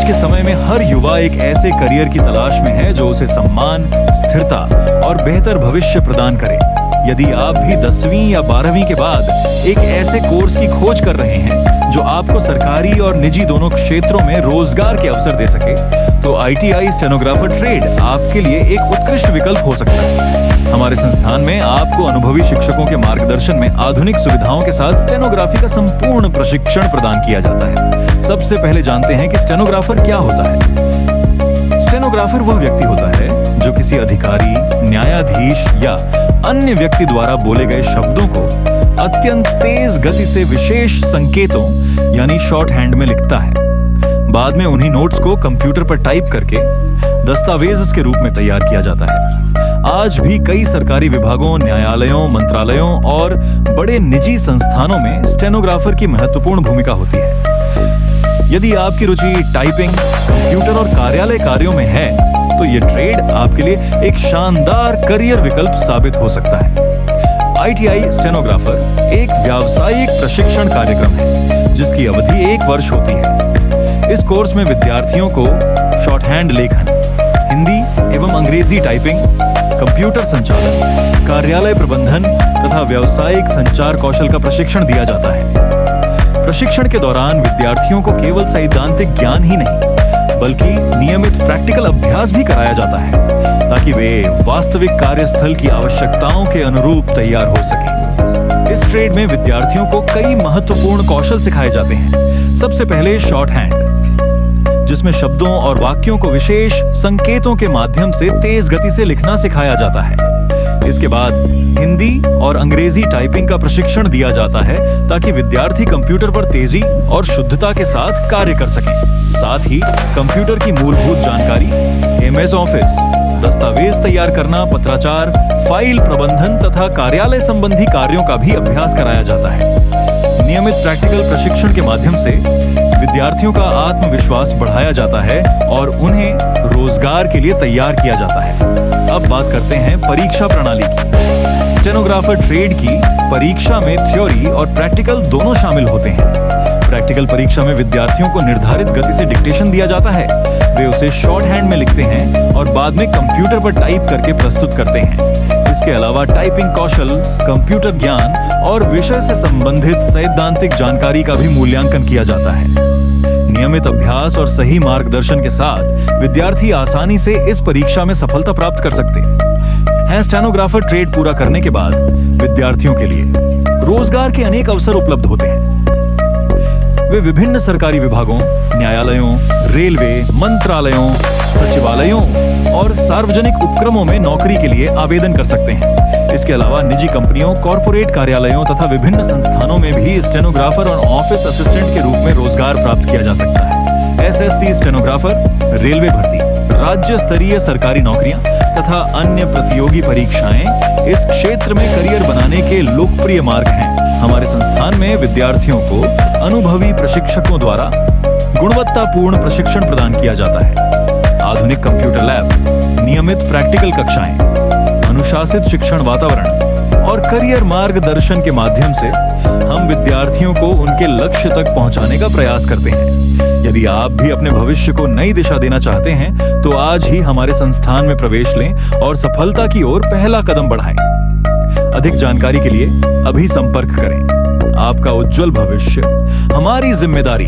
आज के समय में हर युवा एक ऐसे करियर की तलाश में है जो उसे सम्मान, स्थिरता और बेहतर भविष्य प्रदान करे। यदि आप भी 10वीं या 12वीं के बाद एक ऐसे कोर्स की खोज कर रहे हैं जो आपको सरकारी और निजी दोनों क्षेत्रों में रोजगार के अवसर दे सके, तो ITI स्टेनोग्राफर ट्रेड आपके लिए एक उत्कृष्ट विकल्प हो सकता है। हमारे संस्थान में आपको अनुभवी शिक्षकों के मार्गदर्शन में आधुनिक सुविधाओं के साथ स्टेनोग्राफी का संपूर्ण प्रशिक्षण प्रदान किया जाता है। सबसे पहले जानते हैं कि स्टेनोग्राफर क्या होता है। स्टेनोग्राफर वह व्यक्ति होता है जो किसी अधिकारी, न्यायाधीश या अन्य व्यक्ति द्वारा बोले गए शब्दों को अत्यंत तेज गति से विशेष संकेतों यानी शॉर्ट हैंड में लिखता है। बाद में उन्हीं नोट्स को कंप्यूटर पर टाइप करके दस्तावेज के रूप में तैयार किया जाता है। आज भी कई सरकारी विभागों, न्यायालयों, मंत्रालयों और बड़े निजी संस्थानों में स्टेनोग्राफर की महत्वपूर्ण भूमिका होती है। यदि आपकी रुचि टाइपिंग, कंप्यूटर और कार्यालय कार्यों में है, तो ये ट्रेड आपके लिए एक शानदार करियर विकल्प साबित हो सकता है। ITI स्टेनोग्राफर एक व्यावसायिक प्रशिक्षण कार्यक्रम है जिसकी अवधि 1 वर्ष होती है। इस कोर्स में विद्यार्थियों को शॉर्ट हैंड लेखन, हिंदी एवं अंग्रेजी टाइपिंग, कंप्यूटर संचालन, कार्यालय प्रबंधन तथा व्यावसायिक संचार कौशल का प्रशिक्षण दिया जाता है। प्रशिक्षण के दौरान विद्यार्थियों को केवल सैद्धांतिक ज्ञान ही नहीं बल्कि नियमित प्रैक्टिकल अभ्यास भी कराया जाता है ताकि वे वास्तविक कार्यस्थल की आवश्यकताओं के अनुरूप तैयार हो सकें। इस ट्रेड में विद्यार्थियों को कई महत्वपूर्ण कौशल सिखाए जाते हैं। सबसे पहले शॉर्ट हैंड, जिसमें शब्दों और वाक्यों को विशेष संकेतों के माध्यम से तेज गति से लिखना सिखाया जाता है। इसके बाद हिंदी और अंग्रेजी टाइपिंग का प्रशिक्षण दिया जाता है ताकि विद्यार्थी कंप्यूटर पर तेजी और शुद्धता के साथ कार्य कर सकें। साथ ही कंप्यूटर की मूलभूत जानकारी, MS ऑफिस, दस्तावेज तैयार करना, पत्राचार, फाइल प्रबंधन तथा कार्यालय संबंधी कार्यों का भी अभ्यास कराया जाता है। नियमित प्रैक्टिकल प्रशिक्षण के माध्यम से विद्यार्थियों का आत्मविश्वास बढ़ाया जाता है और उन्हें रोजगार के लिए तैयार किया जाता है। अब बात करते हैं परीक्षा प्रणाली की। स्टेनोग्राफर ट्रेड की परीक्षा में थ्योरी और प्रैक्टिकल दोनों शामिल होते हैं। प्रैक्टिकल परीक्षा में विद्यार्थियों को निर्धारित गति से डिक्टेशन दिया जाता है। वे उसे शॉर्ट हैंड में लिखते हैं और बाद में कंप्यूटर पर टाइप करके प्रस्तुत करते हैं। इसके अलावा टाइपिंग कौशल, कंप्यूटर ज्ञान और विषय से संबंधित सैद्धांतिक जानकारी का भी मूल्यांकन किया जाता है। नियमित अभ्यास और सही मार्गदर्शन के साथ विद्यार्थी आसानी से इस परीक्षा में सफलता प्राप्त कर सकते हैं। स्टेनोग्राफर ट्रेड पूरा करने के बाद विद्यार्थियों के लिए रोजगार के अनेक अवसर उपलब्ध होते हैं। वे विभिन्न सरकारी विभागों, न्यायालयों, रेलवे, मंत्रालयों, सचिवालयों और सार्वजनिक उपक्रमों में नौकरी के लिए आवेदन कर सकते हैं। इसके अलावा निजी कंपनियों, कॉर्पोरेट कार्यालयों तथा विभिन्न संस्थानों में भी स्टेनोग्राफर और ऑफिस असिस्टेंट के रूप में रोजगार प्राप्त किया जा सकता है। SSC स्टेनोग्राफर, रेलवे भर्ती, राज्य स्तरीय सरकारी नौकरियां तथा अन्य प्रतियोगी परीक्षाएं इस क्षेत्र में करियर बनाने के लोकप्रिय मार्ग हैं। हमारे संस्थान में विद्यार्थियों को अनुभवी प्रशिक्षकों द्वारा गुणवत्तापूर्ण प्रशिक्षण प्रदान किया जाता है। आधुनिक कंप्यूटर लैब, नियमित प्रैक्टिकल कक्षाएं, अनुशासित शिक्षण वातावरण और करियर मार्गदर्शन के माध्यम से हम विद्यार्थियों को उनके लक्ष्य तक पहुंचाने का प्रयास करते हैं। यदि आप भी अपने भविष्य को नई दिशा देना चाहते हैं, तो आज ही हमारे संस्थान में प्रवेश लें और सफलता की ओर पहला कदम बढ़ाएं। अधिक जानकारी के लिए अभी संपर्क करें। आपका उज्जवल भविष्य हमारी जिम्मेदारी।